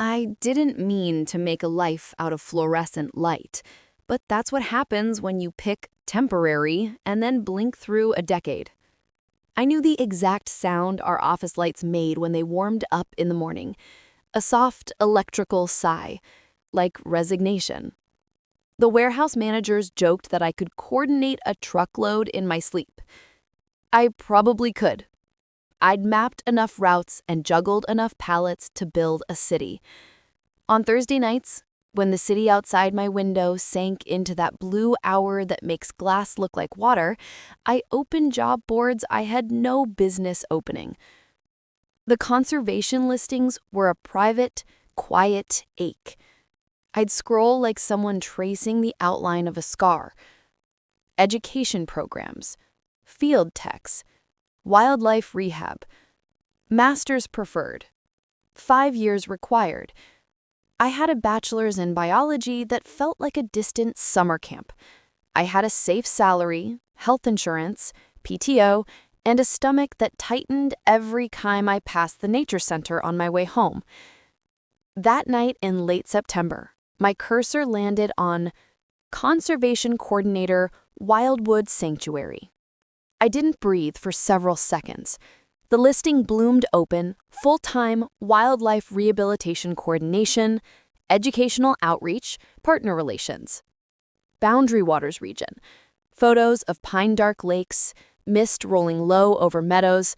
I didn't mean to make a life out of fluorescent light, but that's what happens when you pick temporary and then blink through a decade. I knew the exact sound our office lights made when they warmed up in the morning. A soft electrical sigh, like resignation. The warehouse managers joked that I could coordinate a truckload in my sleep. I probably could. I'd mapped enough routes and juggled enough pallets to build a city. On Thursday nights, when the city outside my window sank into that blue hour that makes glass look like water, I opened job boards I had no business opening. The conservation listings were a private, quiet ache. I'd scroll like someone tracing the outline of a scar. Education programs, field techs, wildlife rehab, master's preferred, 5 years required. I had a bachelor's in biology that felt like a distant summer camp. I had a safe salary, health insurance, PTO, and a stomach that tightened every time I passed the nature center on my way home. That night in late September, my cursor landed on Conservation Coordinator, Wildwood Sanctuary. I didn't breathe for several seconds. The listing bloomed open: full-time wildlife rehabilitation coordination, educational outreach, partner relations. Boundary Waters region. Photos of pine dark lakes, mist rolling low over meadows,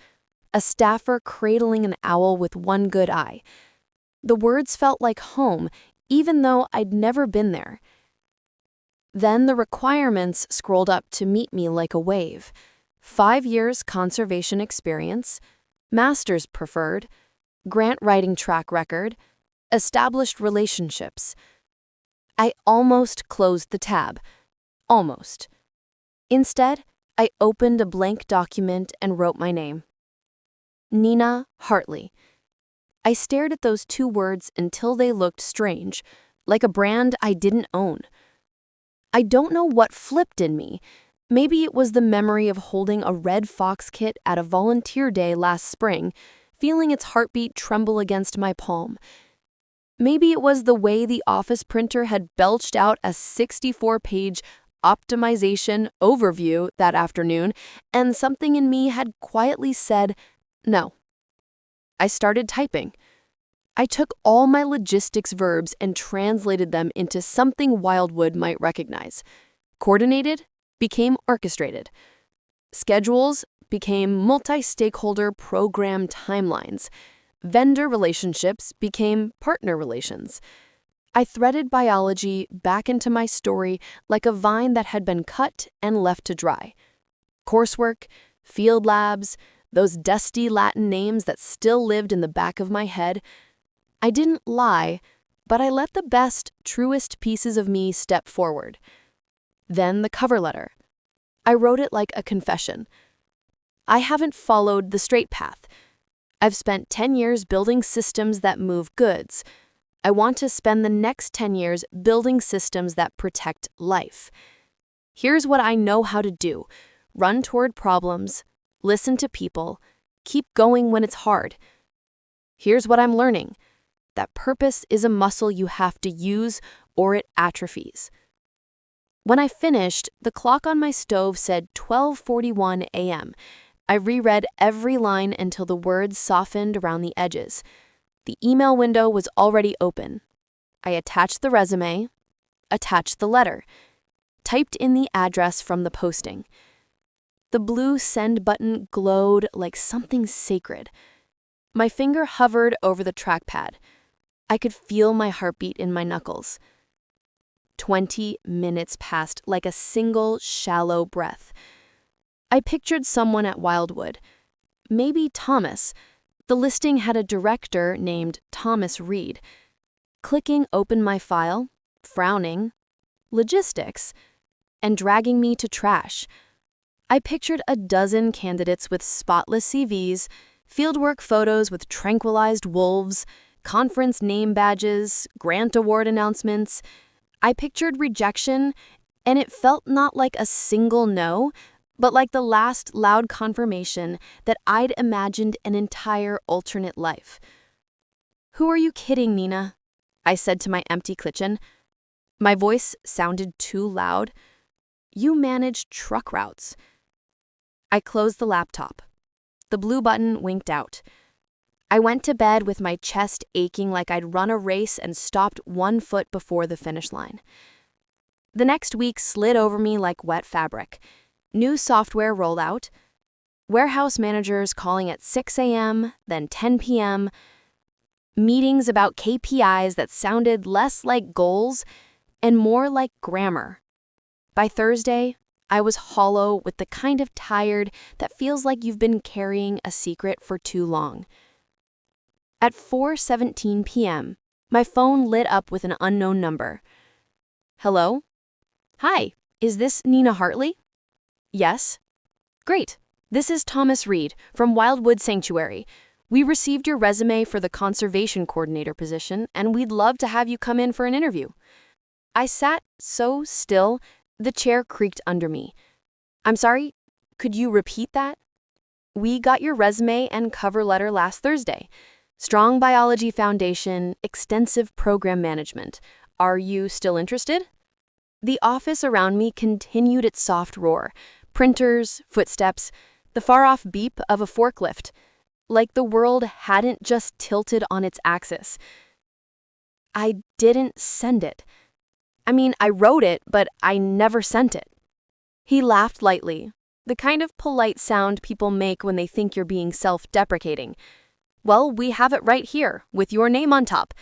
a staffer cradling an owl with one good eye. The words felt like home, even though I'd never been there. Then the requirements scrolled up to meet me like a wave. 5 years conservation experience, master's preferred, grant writing track record, established relationships. I almost closed the tab. Almost. Instead, I opened a blank document and wrote my name. Nina Hartley. I stared at those 2 words until they looked strange, like a brand I didn't own. I don't know what flipped in me. Maybe it was the memory of holding a red fox kit at a volunteer day last spring, feeling its heartbeat tremble against my palm. Maybe it was the way the office printer had belched out a 64-page optimization overview that afternoon, and something in me had quietly said, no. I started typing. I took all my logistics verbs and translated them into something Wildwood might recognize. Coordinated became orchestrated. Schedules became multi-stakeholder program timelines. Vendor relationships became partner relations. I threaded biology back into my story like a vine that had been cut and left to dry. Coursework, field labs, those dusty Latin names that still lived in the back of my head. I didn't lie, but I let the best, truest pieces of me step forward. Then the cover letter. I wrote it like a confession. I haven't followed the straight path. I've spent 10 years building systems that move goods. I want to spend the next 10 years building systems that protect life. Here's what I know how to do: run toward problems, listen to people, keep going when it's hard. Here's what I'm learning: that purpose is a muscle you have to use or it atrophies. When I finished, the clock on my stove said 12:41 a.m. I reread every line until the words softened around the edges. The email window was already open. I attached the resume, attached the letter, typed in the address from the posting. The blue send button glowed like something sacred. My finger hovered over the trackpad. I could feel my heartbeat in my knuckles. 20 minutes passed like a single shallow breath. I pictured someone at Wildwood. Maybe Thomas. The listing had a director named Thomas Reed. Clicking open my file, frowning, logistics, and dragging me to trash. I pictured a dozen candidates with spotless CVs, fieldwork photos with tranquilized wolves, conference name badges, grant award announcements. I pictured rejection, and it felt not like a single no, but like the last loud confirmation that I'd imagined an entire alternate life. Who are you kidding, Nina? I said to my empty kitchen. My voice sounded too loud. You manage truck routes. I closed the laptop. The blue button winked out. I went to bed with my chest aching like I'd run a race and stopped 1 foot before the finish line. The next week slid over me like wet fabric. New software rolled out. Warehouse managers calling at 6 a.m., then 10 p.m. Meetings about KPIs that sounded less like goals and more like grammar. By Thursday, I was hollow with the kind of tired that feels like you've been carrying a secret for too long. At 4:17 p.m., my phone lit up with an unknown number. Hello? Hi, is this Nina Hartley? Yes. Great. This is Thomas Reed from Wildwood Sanctuary. We received your resume for the conservation coordinator position, and we'd love to have you come in for an interview. I sat so still, the chair creaked under me. I'm sorry, could you repeat that? We got your resume and cover letter last Thursday. Strong biology foundation, extensive program management. Are you still interested? The office around me continued its soft roar. Printers, footsteps, the far-off beep of a forklift. Like the world hadn't just tilted on its axis. I didn't send it. I mean, I wrote it, but I never sent it. He laughed lightly, the kind of polite sound people make when they think you're being self-deprecating. Well, we have it right here, with your name on top.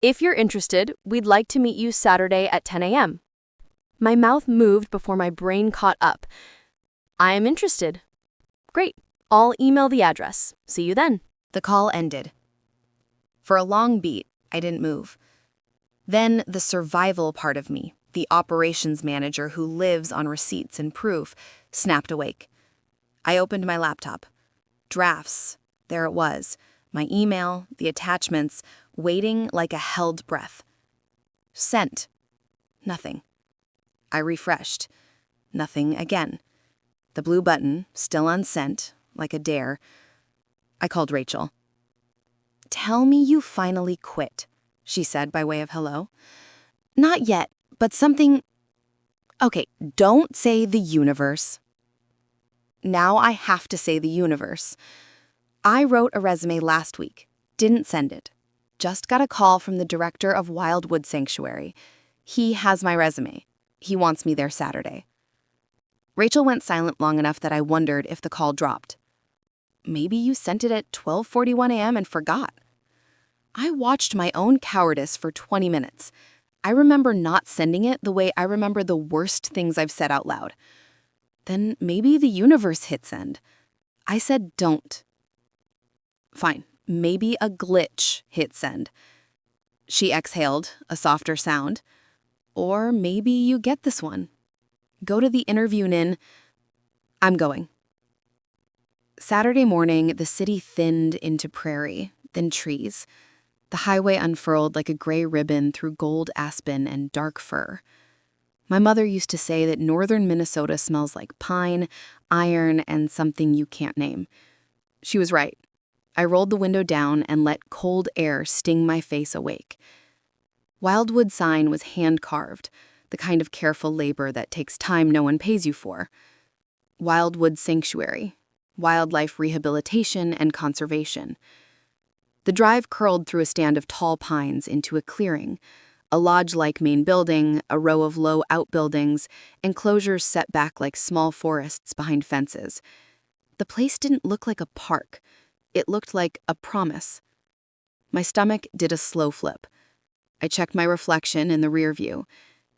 If you're interested, we'd like to meet you Saturday at 10 a.m. My mouth moved before my brain caught up. I am interested. Great. I'll email the address. See you then. The call ended. For a long beat, I didn't move. Then the survival part of me, the operations manager who lives on receipts and proof, snapped awake. I opened my laptop. Drafts. There it was. My email, the attachments, waiting like a held breath. Sent. Nothing. I refreshed. Nothing again. The blue button, still unsent, like a dare. I called Rachel. Tell me you finally quit, she said by way of hello. Not yet, but something... Okay, don't say the universe. Now I have to say the universe. I wrote a resume last week, didn't send it. Just got a call from the director of Wildwood Sanctuary. He has my resume. He wants me there Saturday. Rachel went silent long enough that I wondered if the call dropped. Maybe you sent it at 12:41 a.m. and forgot. I watched my own cowardice for 20 minutes. I remember not sending it the way I remember the worst things I've said out loud. Then maybe the universe hit send. I said don't. Fine, maybe a glitch hit send. She exhaled, a softer sound. Or maybe you get this one. Go to the interview in... I'm going. Saturday morning, the city thinned into prairie, then trees. The highway unfurled like a gray ribbon through gold aspen and dark fir. My mother used to say that northern Minnesota smells like pine, iron, and something you can't name. She was right. I rolled the window down and let cold air sting my face awake. Wildwood sign was hand-carved, the kind of careful labor that takes time no one pays you for. Wildwood Sanctuary, wildlife rehabilitation and conservation. The drive curled through a stand of tall pines into a clearing, a lodge-like main building, a row of low outbuildings, enclosures set back like small forests behind fences. The place didn't look like a park. It looked like a promise. My stomach did a slow flip. I checked my reflection in the rear view.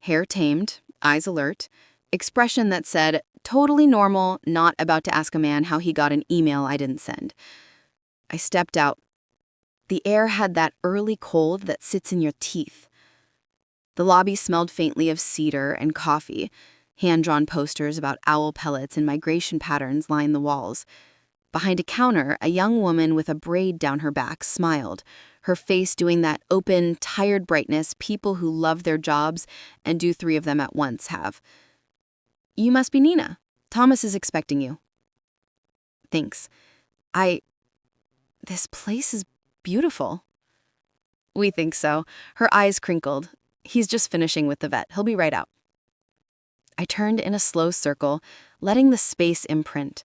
Hair tamed, eyes alert, expression that said, totally normal, not about to ask a man how he got an email I didn't send. I stepped out. The air had that early cold that sits in your teeth. The lobby smelled faintly of cedar and coffee. Hand-drawn posters about owl pellets and migration patterns lined the walls. Behind a counter, a young woman with a braid down her back smiled, her face doing that open, tired brightness people who love their jobs and do 3 of them at once have. You must be Nina. Thomas is expecting you. Thanks. This place is beautiful. We think so. Her eyes crinkled. He's just finishing with the vet. He'll be right out. I turned in a slow circle, letting the space imprint.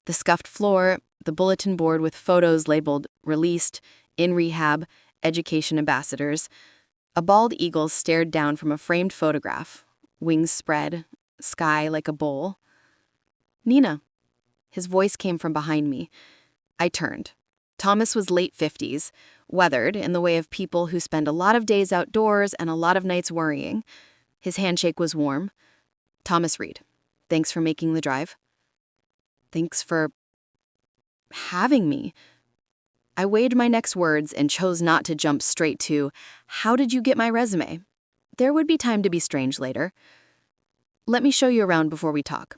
The scuffed floor, the bulletin board with photos labeled released, in rehab, education ambassadors. A bald eagle stared down from a framed photograph, wings spread, sky like a bowl. Nina. His voice came from behind me. I turned. Thomas was late 50s, weathered in the way of people who spend a lot of days outdoors and a lot of nights worrying. His handshake was warm. Thomas Reed, thanks for making the drive. Thanks for having me. I weighed my next words and chose not to jump straight to, how did you get my resume? There would be time to be strange later. Let me show you around before we talk.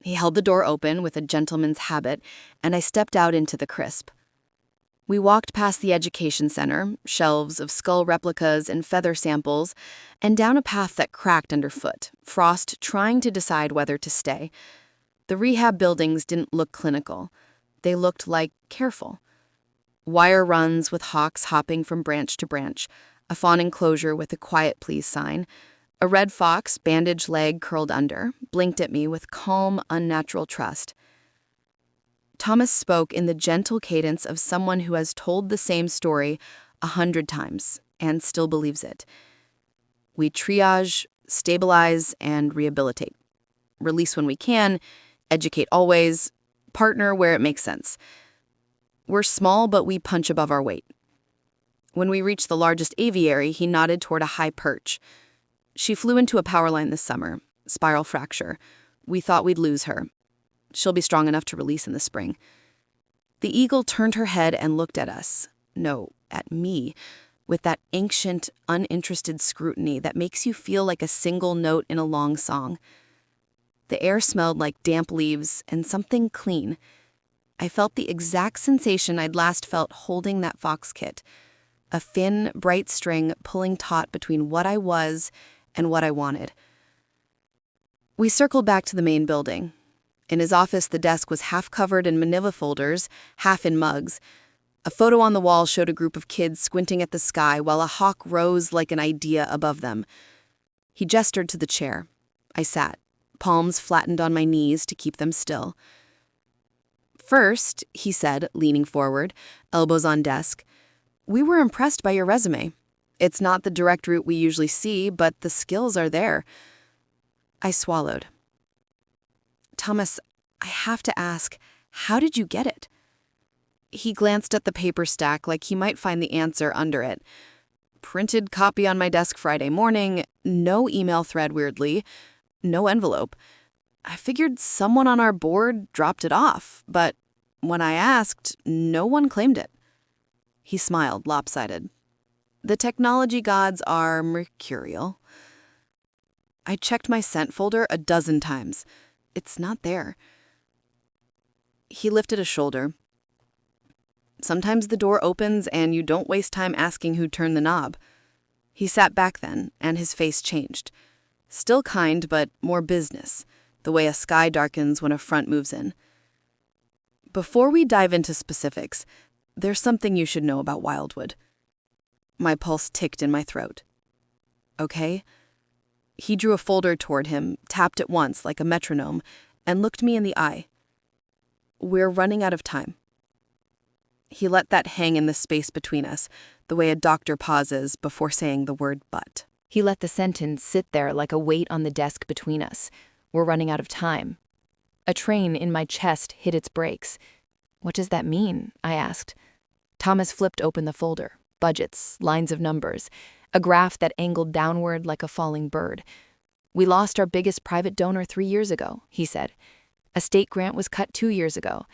He held the door open with a gentleman's habit, and I stepped out into the crisp. We walked past the education center, shelves of skull replicas and feather samples, and down a path that cracked underfoot, Frost trying to decide whether to stay. The rehab buildings didn't look clinical. They looked like careful. Wire runs with hawks hopping from branch to branch, a fawn enclosure with a quiet please sign. A red fox, bandaged leg curled under, blinked at me with calm, unnatural trust. Thomas spoke in the gentle cadence of someone who has told the same story 100 times and still believes it. We triage, stabilize, and rehabilitate. Release when we can, educate always, partner where it makes sense. We're small, but we punch above our weight. When we reached the largest aviary, he nodded toward a high perch. She flew into a power line this summer, spiral fracture. We thought we'd lose her. She'll be strong enough to release in the spring. The eagle turned her head and looked at us. No, at me, with that ancient, uninterested scrutiny that makes you feel like a single note in a long song. The air smelled like damp leaves and something clean. I felt the exact sensation I'd last felt holding that fox kit. A thin, bright string pulling taut between what I was and what I wanted. We circled back to the main building. In his office, the desk was half covered in manila folders, half in mugs. A photo on the wall showed a group of kids squinting at the sky while a hawk rose like an idea above them. He gestured to the chair. I sat, palms flattened on my knees to keep them still. First, he said, leaning forward, elbows on desk, we were impressed by your resume. It's not the direct route we usually see, but the skills are there. I swallowed. Thomas, I have to ask, how did you get it? He glanced at the paper stack like he might find the answer under it. Printed copy on my desk Friday morning, no email thread weirdly, no envelope. I figured someone on our board dropped it off, but when I asked, no one claimed it. He smiled, lopsided. The technology gods are mercurial. I checked my sent folder 12 times. It's not there. He lifted a shoulder. Sometimes the door opens and you don't waste time asking who turned the knob. He sat back then, and his face changed. Still kind, but more business, the way a sky darkens when a front moves in. Before we dive into specifics, there's something you should know about Wildwood. My pulse ticked in my throat. Okay? He drew a folder toward him, tapped it once like a metronome, and looked me in the eye. We're running out of time. He let that hang in the space between us, the way a doctor pauses before saying the word but. He let the sentence sit there like a weight on the desk between us. We're running out of time. A train in my chest hit its brakes. What does that mean? I asked. Thomas flipped open the folder. Budgets, lines of numbers, a graph that angled downward like a falling bird. We lost our biggest private donor 3 years ago, he said. A state grant was cut 2 years ago.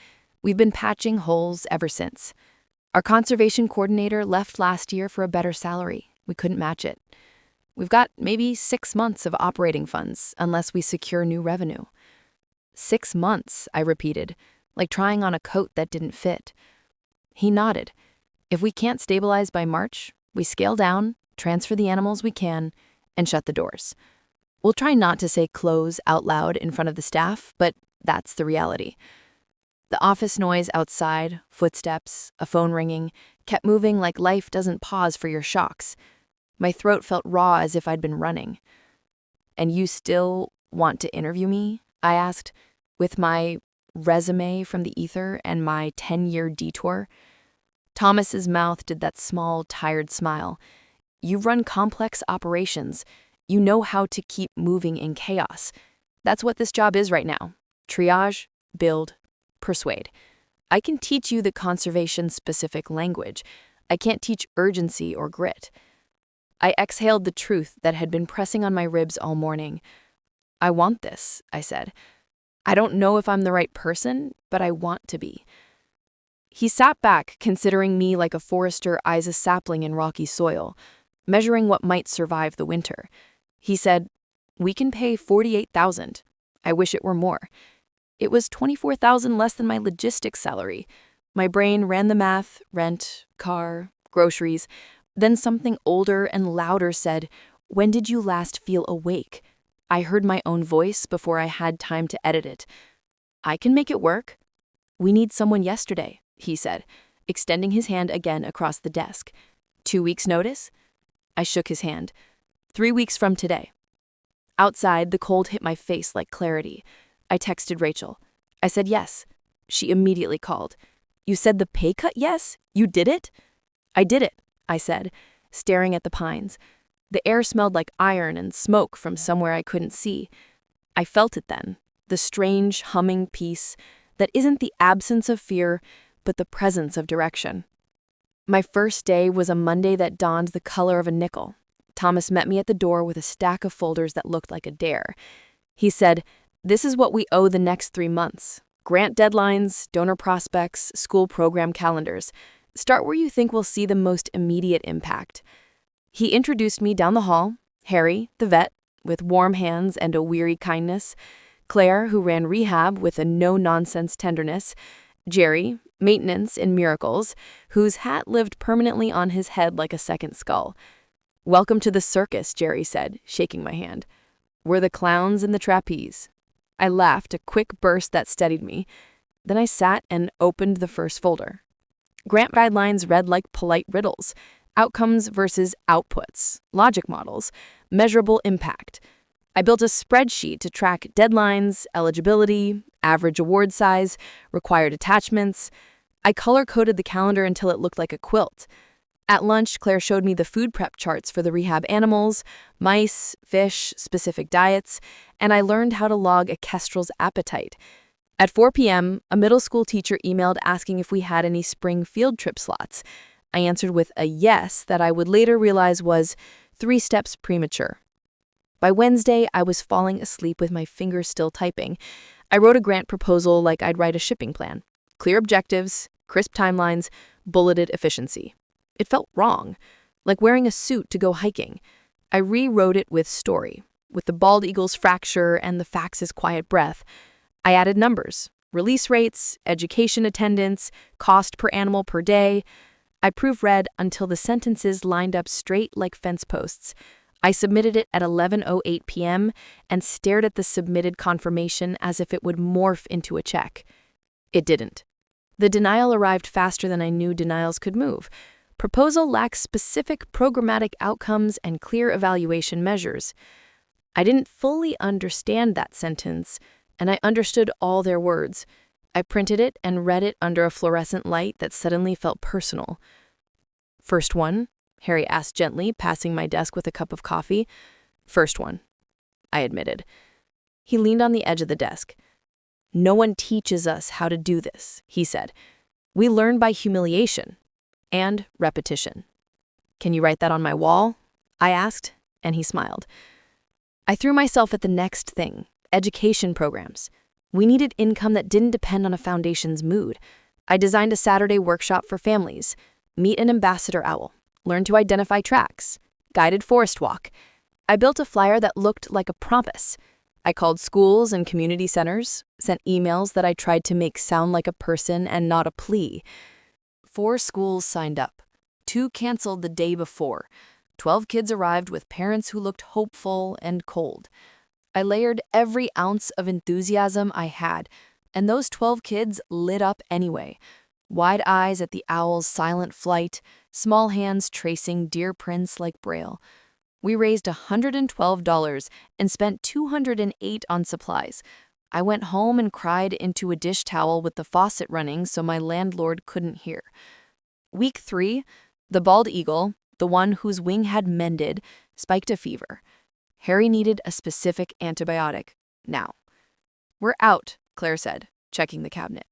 We've been patching holes ever since. Our conservation coordinator left last year for a better salary. We couldn't match it. We've got maybe 6 months of operating funds unless we secure new revenue. 6 months, I repeated, like trying on a coat that didn't fit. He nodded. If we can't stabilize by March, we scale down, transfer the animals we can, and shut the doors. We'll try not to say close out loud in front of the staff, but that's the reality. The office noise outside, footsteps, a phone ringing, kept moving like life doesn't pause for your shocks. My throat felt raw as if I'd been running. "And you still want to interview me?" I asked, with my resume from the ether and my 10-year detour. Thomas's mouth did that small, tired smile. "You run complex operations. You know how to keep moving in chaos. That's what this job is right now. Triage, build, persuade. I can teach you the conservation-specific language. I can't teach urgency or grit." I exhaled the truth that had been pressing on my ribs all morning. "I want this," I said. "I don't know if I'm the right person, but I want to be." He sat back, considering me like a forester eyes a sapling in rocky soil, measuring what might survive the winter. He said, "We can pay $48,000. I wish it were more." It was $24,000 less than my logistics salary. My brain ran the math, rent, car, groceries. Then something older and louder said, "When did you last feel awake?" I heard my own voice before I had time to edit it. "I can make it work." "We need someone yesterday," he said, extending his hand again across the desk. 2 weeks' notice? I shook his hand. 3 weeks from today. Outside, the cold hit my face like clarity. I texted Rachel. I said yes. She immediately called. "You said the pay cut yes? You did it?" "I did it," I said, staring at the pines. The air smelled like iron and smoke from somewhere I couldn't see. I felt it then, the strange, humming peace that isn't the absence of fear, but the presence of direction. My first day was a Monday that dawned the color of a nickel. Thomas met me at the door with a stack of folders that looked like a dare. He said, "This is what we owe the next 3 months. Grant deadlines, donor prospects, school program calendars. Start where you think we'll see the most immediate impact." He introduced me down the hall, Harry, the vet, with warm hands and a weary kindness, Claire, who ran rehab with a no-nonsense tenderness, Jerry, maintenance in miracles, whose hat lived permanently on his head like a second skull. "Welcome to the circus," Jerry said, shaking my hand. "We're the clowns and the trapeze." I laughed, a quick burst that steadied me. Then I sat and opened the first folder. Grant guidelines read like polite riddles. Outcomes versus outputs, logic models, measurable impact. I built a spreadsheet to track deadlines, eligibility, average award size, required attachments. I color-coded the calendar until it looked like a quilt. At lunch, Claire showed me the food prep charts for the rehab animals, mice, fish, specific diets, and I learned how to log a kestrel's appetite. At 4 p.m., a middle school teacher emailed asking if we had any spring field trip slots. I answered with a yes that I would later realize was 3 steps premature. By Wednesday, I was falling asleep with my fingers still typing. I wrote a grant proposal like I'd write a shipping plan. Clear objectives, crisp timelines, bulleted efficiency. It felt wrong, like wearing a suit to go hiking. I rewrote it with story, with the bald eagle's fracture and the fax's quiet breath. I added numbers, release rates, education attendance, cost per animal per day. I proofread until the sentences lined up straight like fence posts. I submitted it at 11:08 p.m. and stared at the submitted confirmation as if it would morph into a check. It didn't. The denial arrived faster than I knew denials could move. Proposal lacks specific programmatic outcomes and clear evaluation measures. I didn't fully understand that sentence, and I understood all their words. I printed it and read it under a fluorescent light that suddenly felt personal. "First one?" Harry asked gently, passing my desk with a cup of coffee. "First one," I admitted. He leaned on the edge of the desk. "No one teaches us how to do this," he said. "We learn by humiliation and repetition." "Can you write that on my wall?" I asked, and he smiled. I threw myself at the next thing, education programs. We needed income that didn't depend on a foundation's mood. I designed a Saturday workshop for families. Meet an ambassador owl. Learn to identify tracks. Guided forest walk. I built a flyer that looked like a promise. I called schools and community centers, sent emails that I tried to make sound like a person and not a plea. 4 schools signed up. 2 canceled the day before. 12 kids arrived with parents who looked hopeful and cold. I layered every ounce of enthusiasm I had, And those 12 kids lit up anyway. Wide eyes at the owl's silent flight, small hands tracing deer prints like braille. We raised $112 and spent $208 on supplies. I went home and cried into a dish towel with the faucet running so my landlord couldn't hear. Week 3, the bald eagle, the one whose wing had mended, spiked a fever. Harry needed a specific antibiotic now. "We're out," Claire said, checking the cabinet.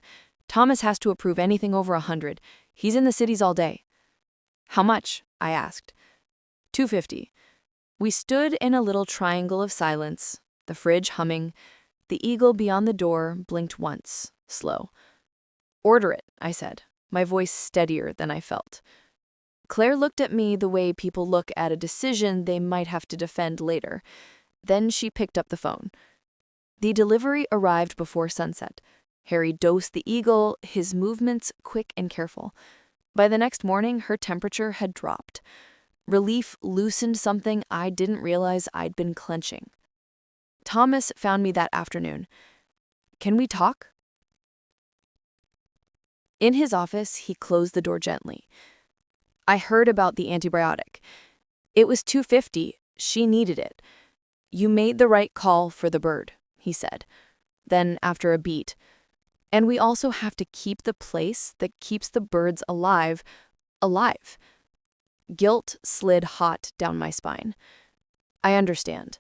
"Thomas has to approve anything over 100. He's in the cities all day." "How much?" I asked. $250. We stood in a little triangle of silence, the fridge humming. The eagle beyond the door blinked once, slow. "Order it," I said, my voice steadier than I felt. Claire looked at me the way people look at a decision they might have to defend later. Then she picked up the phone. The delivery arrived before sunset. Harry dosed the eagle, his movements quick and careful. By the next morning, her temperature had dropped. Relief loosened something I didn't realize I'd been clenching. Thomas found me that afternoon. "Can we talk?" In his office, he closed the door gently. "I heard about the antibiotic. It was $250. She needed it. You made the right call for the bird," he said. Then, after a beat, "And we also have to keep the place that keeps the birds alive. Guilt slid hot down my spine. "I understand."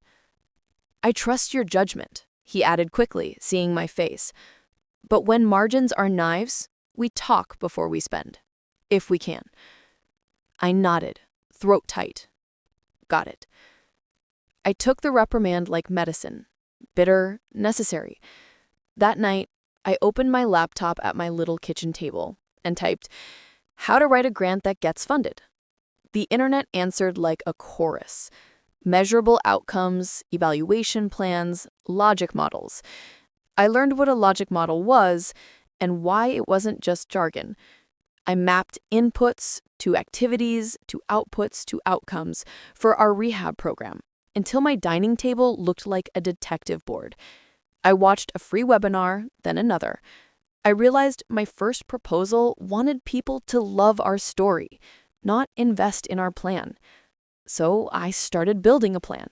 "I trust your judgment," he added quickly, seeing my face. "But when margins are knives, we talk before we spend. If we can." I nodded, throat tight. "Got it." I took the reprimand like medicine. Bitter, necessary. That night, I opened my laptop at my little kitchen table and typed, "How to write a grant that gets funded." The internet answered like a chorus. Measurable outcomes, evaluation plans, logic models. I learned what a logic model was and why it wasn't just jargon. I mapped inputs to activities, to outputs, to outcomes for our rehab program until my dining table looked like a detective board. I watched a free webinar, then another. I realized my first proposal wanted people to love our story, not invest in our plan. So I started building a plan.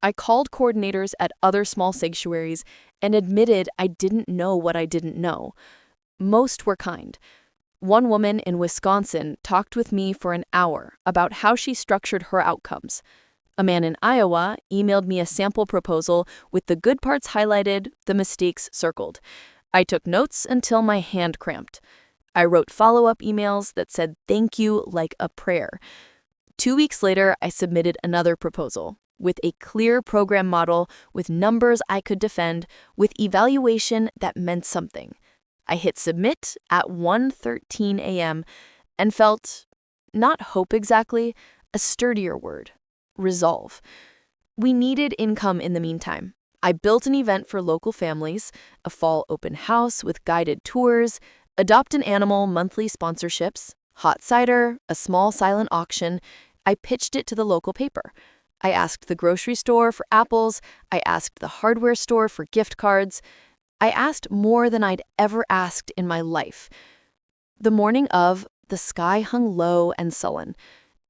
I called coordinators at other small sanctuaries and admitted I didn't know what I didn't know. Most were kind. One woman in Wisconsin talked with me for an hour about how she structured her outcomes. A man in Iowa emailed me a sample proposal with the good parts highlighted, the mistakes circled. I took notes until my hand cramped. I wrote follow-up emails that said thank you like a prayer. 2 weeks later, I submitted another proposal with a clear program model, with numbers I could defend, with evaluation that meant something. I hit submit at 1:13 a.m. and felt, not hope exactly, a sturdier word, resolve. We needed income in the meantime. I built an event for local families, a fall open house with guided tours, adopt an animal monthly sponsorships, hot cider, a small silent auction. I pitched it to the local paper. I asked the grocery store for apples. I asked the hardware store for gift cards. I asked more than I'd ever asked in my life. The morning of, the sky hung low and sullen.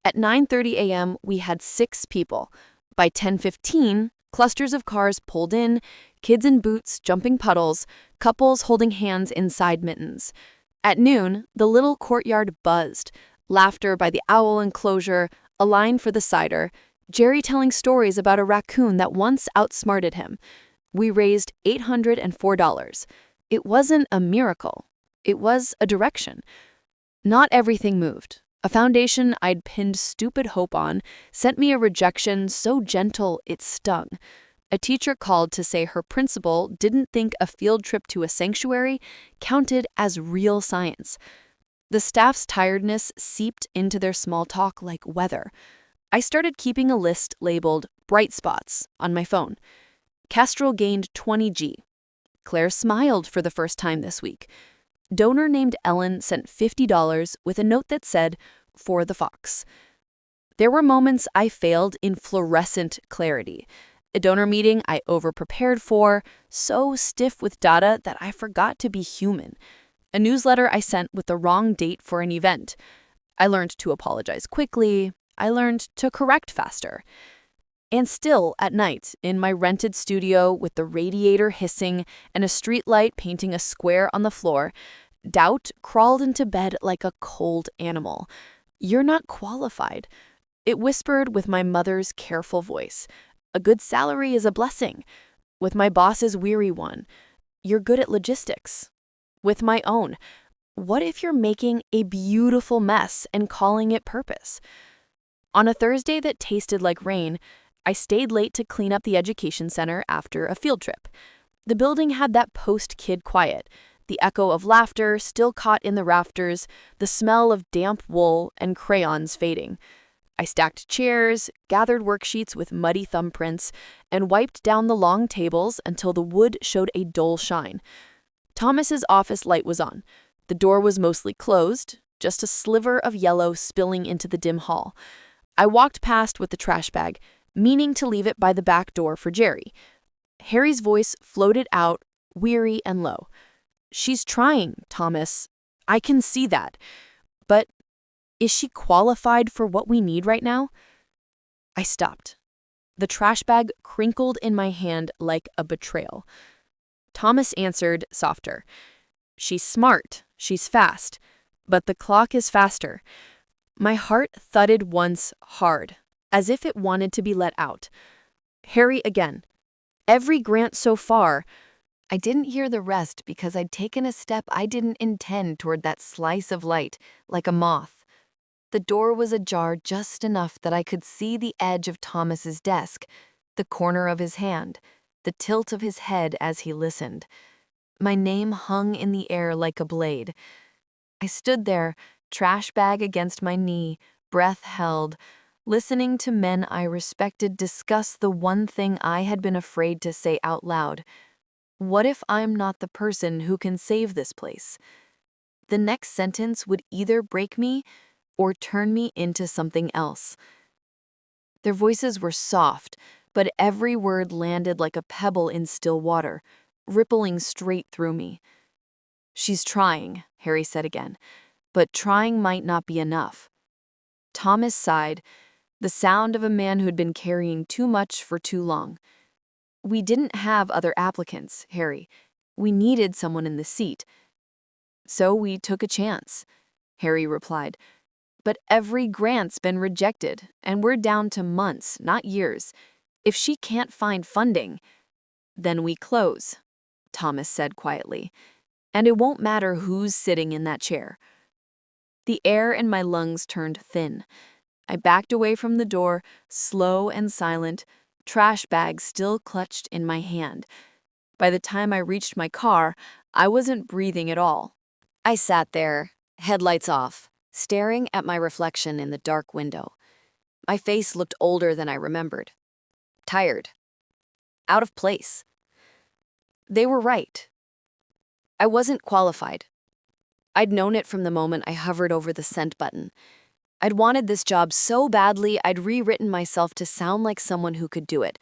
At 9:30 a.m., we had 6 people. By 10:15, clusters of cars pulled in, kids in boots jumping puddles, couples holding hands inside mittens. At noon, the little courtyard buzzed. Laughter by the owl enclosure, a line for the cider, Jerry telling stories about a raccoon that once outsmarted him. We raised $804. It wasn't a miracle. It was a direction. Not everything moved. A foundation I'd pinned stupid hope on sent me a rejection so gentle it stung. A teacher called to say her principal didn't think a field trip to a sanctuary counted as real science. The staff's tiredness seeped into their small talk like weather. I started keeping a list labeled bright spots on my phone. Kestrel gained 20G. Claire smiled for the first time this week. Donor named Ellen sent $50 with a note that said, "For the fox." There were moments I failed in fluorescent clarity. A donor meeting I overprepared for, so stiff with data that I forgot to be human. A newsletter I sent with the wrong date for an event. I learned to apologize quickly. I learned to correct faster. And still, at night, in my rented studio with the radiator hissing and a streetlight painting a square on the floor, doubt crawled into bed like a cold animal. "You're not qualified," it whispered with my mother's careful voice. "A good salary is a blessing." With my boss's weary one, "You're good at logistics." With my own, "What if you're making a beautiful mess and calling it purpose?" On a Thursday that tasted like rain, I stayed late to clean up the education center after a field trip. The building had that post-kid quiet, the echo of laughter still caught in the rafters, the smell of damp wool and crayons fading. I stacked chairs, gathered worksheets with muddy thumbprints, and wiped down the long tables until the wood showed a dull shine. Thomas's office light was on. The door was mostly closed, just a sliver of yellow spilling into the dim hall. I walked past with the trash bag, meaning to leave it by the back door for Jerry. Harry's voice floated out, weary and low. "She's trying, Thomas. I can see that. But is she qualified for what we need right now?" I stopped. The trash bag crinkled in my hand like a betrayal. Thomas answered, softer. "She's smart, she's fast, but the clock is faster." My heart thudded once hard, as if it wanted to be let out. Harry again. "Every grant so far." I didn't hear the rest because I'd taken a step I didn't intend toward that slice of light, like a moth. The door was ajar just enough that I could see the edge of Thomas's desk, the corner of his hand, the tilt of his head as he listened. My name hung in the air like a blade. I stood there, trash bag against my knee, breath held, listening to men I respected discuss the one thing I had been afraid to say out loud. What if I'm not the person who can save this place? The next sentence would either break me or turn me into something else. Their voices were soft, but every word landed like a pebble in still water, rippling straight through me. "She's trying," Harry said again, "but trying might not be enough." Thomas sighed, the sound of a man who'd been carrying too much for too long. "We didn't have other applicants, Harry. We needed someone in the seat. So we took a chance," Harry replied. "But every grant's been rejected, and we're down to months, not years. If she can't find funding, then we close," Thomas said quietly. "And it won't matter who's sitting in that chair." The air in my lungs turned thin. I backed away from the door, slow and silent, trash bag still clutched in my hand. By the time I reached my car, I wasn't breathing at all. I sat there, headlights off, staring at my reflection in the dark window. My face looked older than I remembered. Tired. Out of place. They were right. I wasn't qualified. I'd known it from the moment I hovered over the send button. I'd wanted this job so badly I'd rewritten myself to sound like someone who could do it.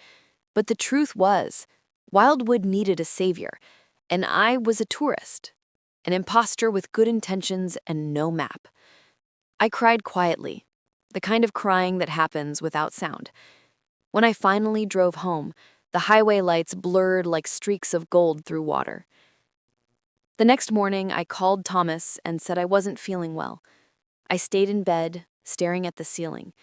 But the truth was, Wildwood needed a savior, and I was a tourist, an imposter with good intentions and no map. I cried quietly, the kind of crying that happens without sound. When I finally drove home, the highway lights blurred like streaks of gold through water. The next morning, I called Thomas and said I wasn't feeling well. I stayed in bed, staring at the ceiling.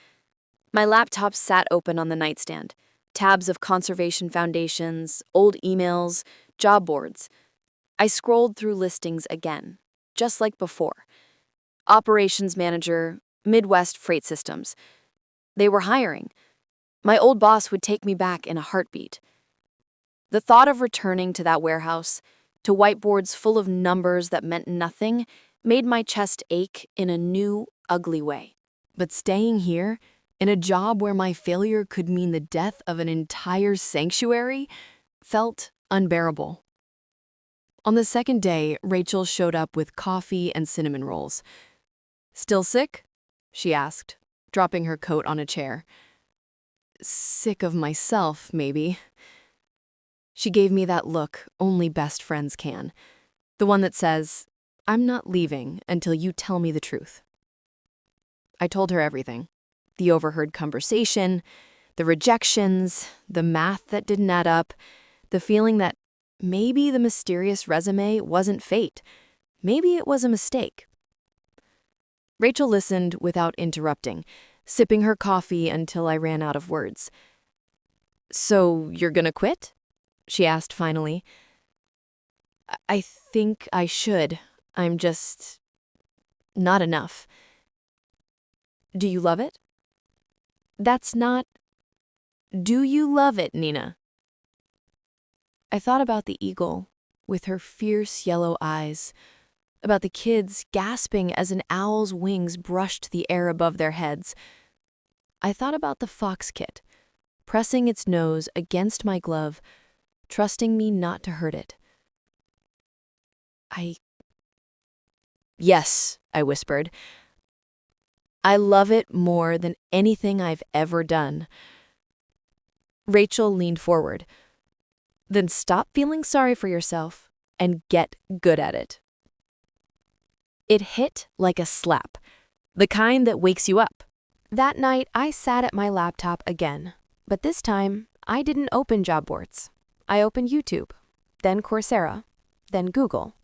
My laptop sat open on the nightstand, tabs of conservation foundations, old emails, job boards. I scrolled through listings again, just like before. Operations manager, Midwest Freight Systems. They were hiring. My old boss would take me back in a heartbeat. The thought of returning to that warehouse, to whiteboards full of numbers that meant nothing, made my chest ache in a new, ugly way. But staying here, in a job where my failure could mean the death of an entire sanctuary, felt unbearable. On the second day, Rachel showed up with coffee and cinnamon rolls. "Still sick?" she asked, dropping her coat on a chair. sick of myself, maybe. She gave me that look only best friends can. The one that says, I'm not leaving until you tell me the truth. I told her everything. The overheard conversation, the rejections, the math that didn't add up, the feeling that maybe the mysterious resume wasn't fate. Maybe it was a mistake. Rachel listened without interrupting, sipping her coffee until I ran out of words. So you're gonna quit? She asked finally. I think I should. I'm just not enough. Do you love it? That's not... Do you love it, Nina? I thought about the eagle with her fierce yellow eyes, about the kids gasping as an owl's wings brushed the air above their heads. I thought about the fox kit, pressing its nose against my glove, trusting me not to hurt it. Yes, I whispered. I love it more than anything I've ever done. Rachel leaned forward. Then stop feeling sorry for yourself and get good at it. It hit like a slap, the kind that wakes you up. That night, I sat at my laptop again, but this time, I didn't open job boards. I opened YouTube, then Coursera, then Google.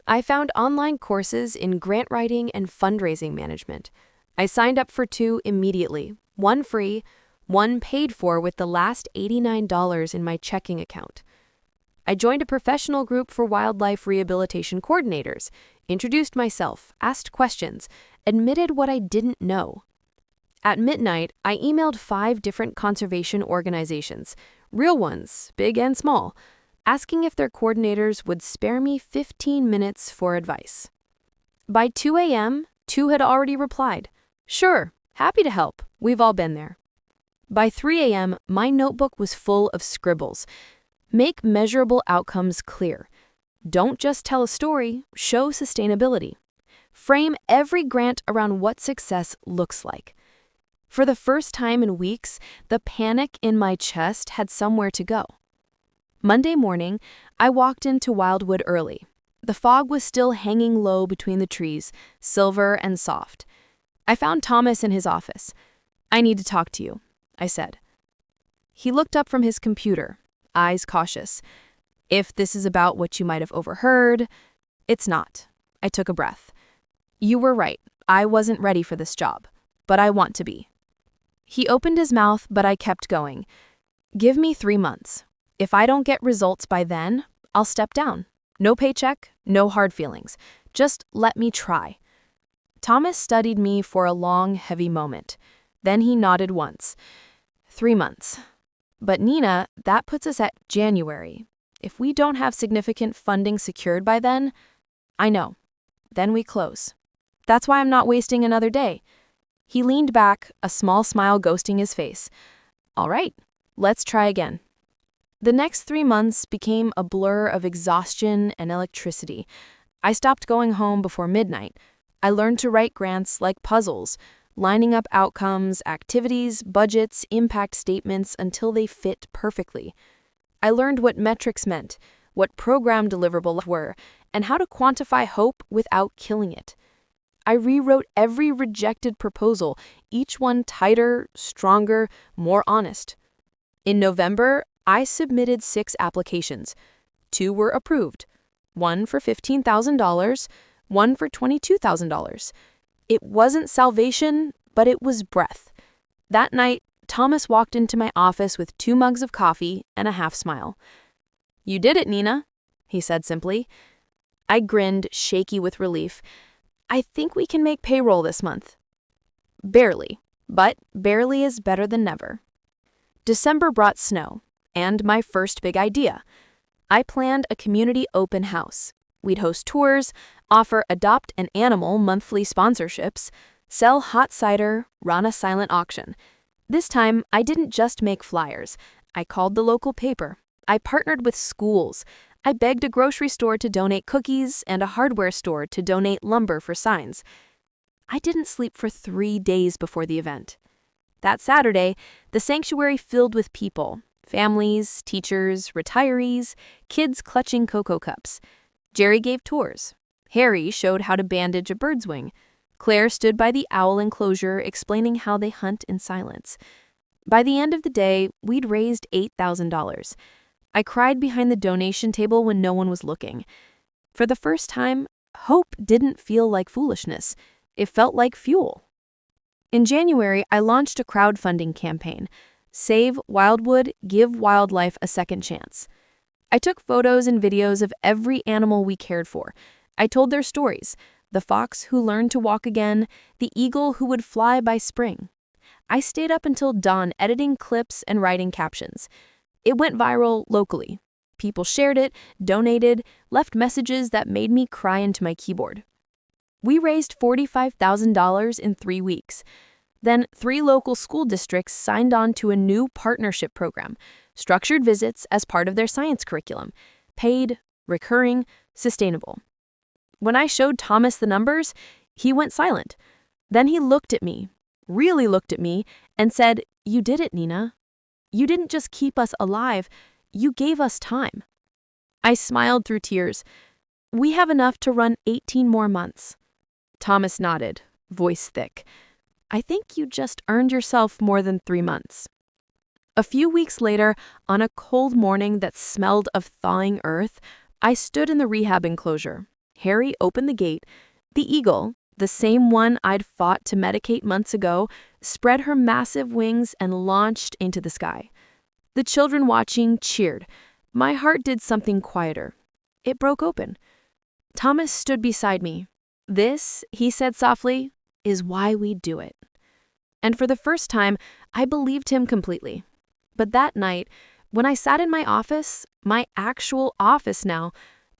I found online courses in grant writing and fundraising management. I signed up for 2 immediately, one free, one paid for with the last $89 in my checking account. I joined a professional group for wildlife rehabilitation coordinators, introduced myself, asked questions, admitted what I didn't know. At midnight, I emailed 5 different conservation organizations, real ones, big and small, asking if their coordinators would spare me 15 minutes for advice. By 2 a.m., 2 had already replied, "Sure, happy to help, we've all been there." By 3 a.m., my notebook was full of scribbles. Make measurable outcomes clear. Don't just tell a story, show sustainability. Frame every grant around what success looks like. For the first time in weeks, the panic in my chest had somewhere to go. Monday morning, I walked into Wildwood early. The fog was still hanging low between the trees, silver and soft. I found Thomas in his office. "I need to talk to you," I said. He looked up from his computer, eyes cautious. "If this is about what you might have overheard..." "It's not." I took a breath. "You were right. I wasn't ready for this job, but I want to be." He opened his mouth, but I kept going. "Give me 3 months. If I don't get results by then, I'll step down. No paycheck, no hard feelings. Just let me try." Thomas studied me for a long, heavy moment. Then he nodded once. 3 months. "But Nina, that puts us at January. If we don't have significant funding secured by then..." "I know. Then we close. That's why I'm not wasting another day." He leaned back, a small smile ghosting his face. "All right, let's try again." The next 3 months became a blur of exhaustion and electricity. I stopped going home before midnight. I learned to write grants like puzzles, lining up outcomes, activities, budgets, impact statements until they fit perfectly. I learned what metrics meant, what program deliverables were, and how to quantify hope without killing it. I rewrote every rejected proposal, each one tighter, stronger, more honest. In November, I submitted 6 applications. 2 were approved, one for $15,000, one for $22,000. It wasn't salvation, but it was breath. That night, Thomas walked into my office with 2 mugs of coffee and a half smile. "You did it, Nina," he said simply. I grinned, shaky with relief. "I think we can make payroll this month." Barely, but barely is better than never. December brought snow, and my first big idea. I planned a community open house. We'd host tours, offer Adopt an Animal monthly sponsorships, sell hot cider, run a silent auction. This time, I didn't just make flyers. I called the local paper. I partnered with schools. I begged a grocery store to donate cookies and a hardware store to donate lumber for signs. I didn't sleep for 3 days before the event. That Saturday, the sanctuary filled with people, families, teachers, retirees, kids clutching cocoa cups. Jerry gave tours. Harry showed how to bandage a bird's wing. Claire stood by the owl enclosure explaining how they hunt in silence. By the end of the day, we'd raised $8,000. I cried behind the donation table when no one was looking. For the first time, hope didn't feel like foolishness. It felt like fuel. In January, I launched a crowdfunding campaign. Save Wildwood, give wildlife a second chance. I took photos and videos of every animal we cared for. I told their stories. The fox who learned to walk again, the eagle who would fly by spring. I stayed up until dawn editing clips and writing captions. It went viral locally. People shared it, donated, left messages that made me cry into my keyboard. We raised $45,000 in 3 weeks. Then 3 local school districts signed on to a new partnership program, structured visits as part of their science curriculum, paid, recurring, sustainable. When I showed Thomas the numbers, he went silent. Then he looked at me, really looked at me, and said, "You did it, Nina. You didn't just keep us alive, you gave us time." I smiled through tears. "We have enough to run 18 more months." Thomas nodded, voice thick. "I think you just earned yourself more than 3 months." A few weeks later, on a cold morning that smelled of thawing earth, I stood in the rehab enclosure. Harry opened the gate. The eagle, the same one I'd fought to medicate months ago, spread her massive wings and launched into the sky. The children watching cheered. My heart did something quieter. It broke open. Thomas stood beside me. "This," he said softly, "is why we do it." And for the first time, I believed him completely. But that night, when I sat in my office, my actual office now,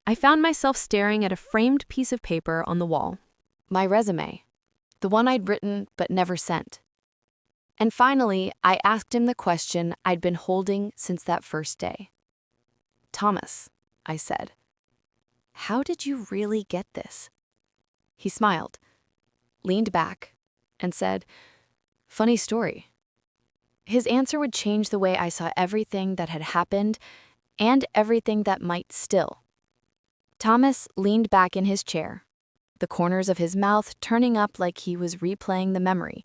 I found myself staring at a framed piece of paper on the wall. My resume, the one I'd written but never sent. And finally, I asked him the question I'd been holding since that first day. "Thomas," I said, "how did you really get this?" He smiled, leaned back, and said, "Funny story." His answer would change the way I saw everything that had happened and everything that might still. Thomas leaned back in his chair, the corners of his mouth turning up like he was replaying the memory.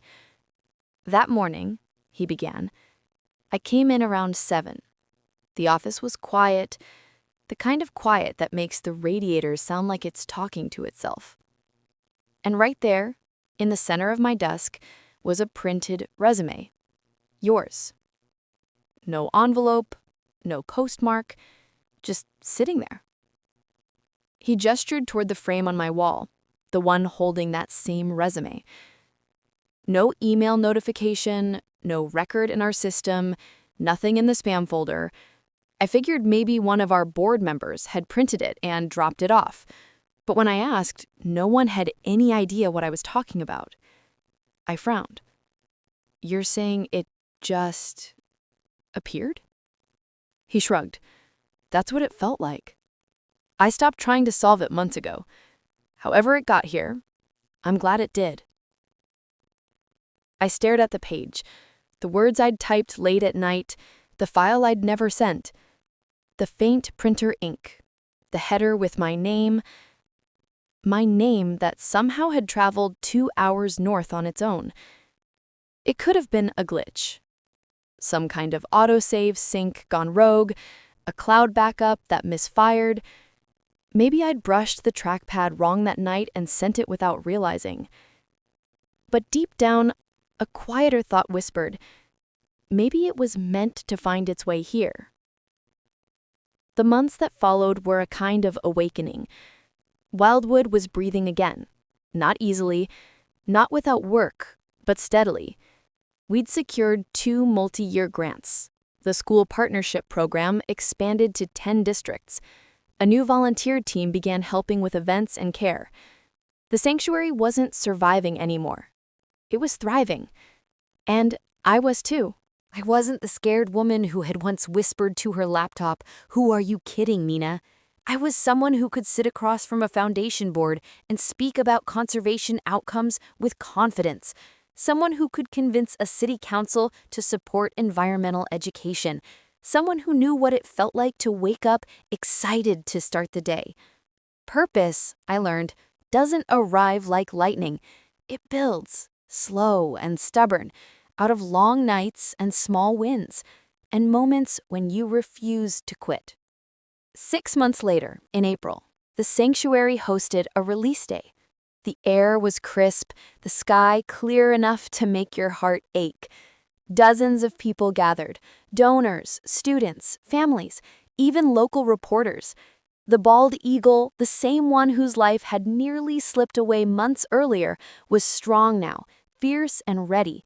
"That morning," he began, "I came in around 7. The office was quiet, the kind of quiet that makes the radiator sound like it's talking to itself. And right there, in the center of my desk, was a printed resume. Yours. No envelope, no postmark, just sitting there." He gestured toward the frame on my wall, the one holding that same resume. No email notification, no record in our system, nothing in the spam folder. I figured maybe one of our board members had printed it and dropped it off. But when I asked, no one had any idea what I was talking about. I frowned. "You're saying it just appeared?" He shrugged. "That's what it felt like. I stopped trying to solve it months ago. However it got here, I'm glad it did." I stared at the page, the words I'd typed late at night, the file I'd never sent, the faint printer ink, the header with my name that somehow had traveled 2 hours north on its own. It could have been a glitch. Some kind of autosave sync gone rogue, a cloud backup that misfired. Maybe I'd brushed the trackpad wrong that night and sent it without realizing. But deep down, a quieter thought whispered, maybe it was meant to find its way here. The months that followed were a kind of awakening. Wildwood was breathing again, not easily, not without work, but steadily. We'd secured 2 multi-year grants. The school partnership program expanded to 10 districts. A new volunteer team began helping with events and care. The sanctuary wasn't surviving anymore. It was thriving. And I was too. I wasn't the scared woman who had once whispered to her laptop, "Who are you kidding, Nina?" I was someone who could sit across from a foundation board and speak about conservation outcomes with confidence. someone who could convince a city council to support environmental education, someone who knew what it felt like to wake up excited to start the day. Purpose, I learned, doesn't arrive like lightning. It builds, slow and stubborn, out of long nights and small wins, and moments when you refuse to quit. 6 months later, in April, the sanctuary hosted a release day. The air was crisp, the sky clear enough to make your heart ache. Dozens of people gathered, donors, students, families, even local reporters. The bald eagle, the same one whose life had nearly slipped away months earlier, was strong now, fierce and ready.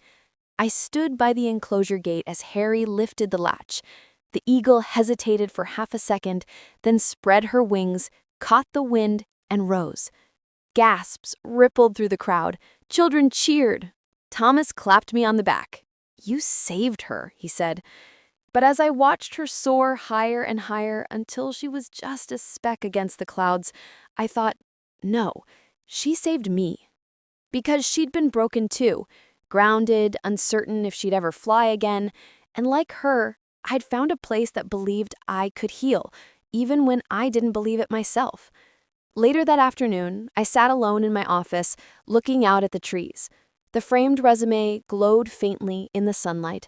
I stood by the enclosure gate as Harry lifted the latch. The eagle hesitated for half a second, then spread her wings, caught the wind, and rose. Gasps rippled through the crowd. Children cheered. Thomas clapped me on the back. "You saved her," he said. But as I watched her soar higher and higher until she was just a speck against the clouds, I thought, no, she saved me. Because she'd been broken too, grounded, uncertain if she'd ever fly again, and like her, I'd found a place that believed I could heal, even when I didn't believe it myself. Later that afternoon, I sat alone in my office, looking out at the trees. The framed resume glowed faintly in the sunlight.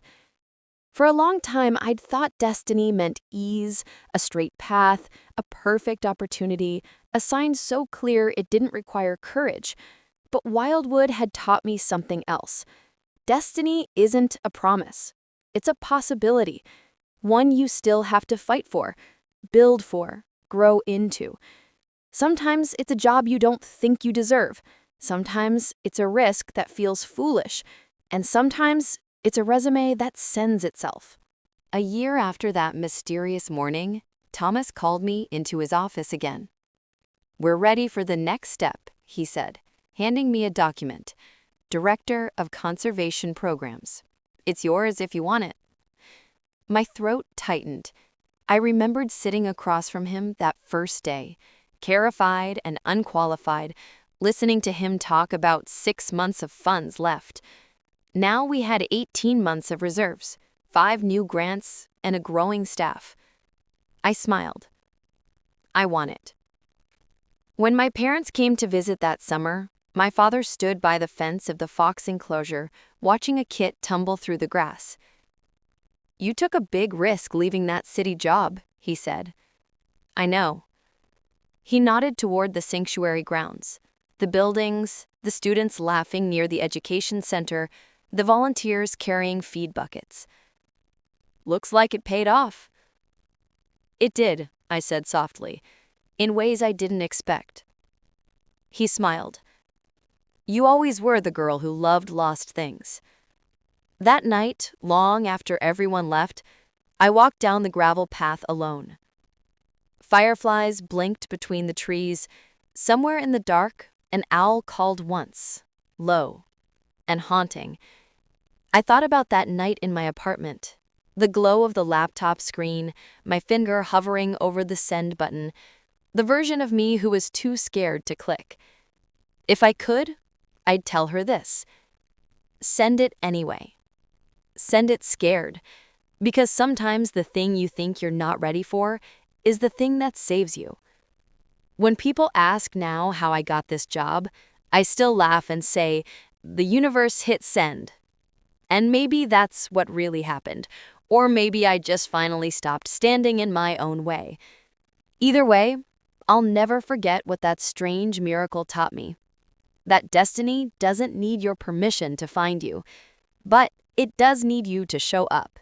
For a long time, I'd thought destiny meant ease, a straight path, a perfect opportunity, a sign so clear it didn't require courage. But Wildwood had taught me something else. Destiny isn't a promise. It's a possibility, one you still have to fight for, build for, grow into. Sometimes it's a job you don't think you deserve. Sometimes it's a risk that feels foolish. And sometimes it's a resume that sends itself. A year after that mysterious morning, Thomas called me into his office again. "We're ready for the next step," he said, handing me a document. "Director of Conservation Programs. It's yours if you want it." My throat tightened. I remembered sitting across from him that first day, terrified and unqualified, listening to him talk about 6 months of funds left. Now we had 18 months of reserves, 5 new grants, and a growing staff. I smiled. I want it. When my parents came to visit that summer, my father stood by the fence of the fox enclosure, watching a kit tumble through the grass. "You took a big risk leaving that city job," he said. "I know." He nodded toward the sanctuary grounds, the buildings, the students laughing near the education center, the volunteers carrying feed buckets. "Looks like it paid off." "It did," I said softly, "in ways I didn't expect." He smiled. "You always were the girl who loved lost things." That night, long after everyone left, I walked down the gravel path alone. Fireflies blinked between the trees. Somewhere in the dark, an owl called once, low and haunting. I thought about that night in my apartment, the glow of the laptop screen, my finger hovering over the send button, the version of me who was too scared to click. If I could, I'd tell her this: send it anyway. Send it scared, because sometimes the thing you think you're not ready for is the thing that saves you. When people ask now how I got this job, I still laugh and say, the universe hit send. And maybe that's what really happened, or maybe I just finally stopped standing in my own way. Either way, I'll never forget what that strange miracle taught me. That destiny doesn't need your permission to find you, but it does need you to show up.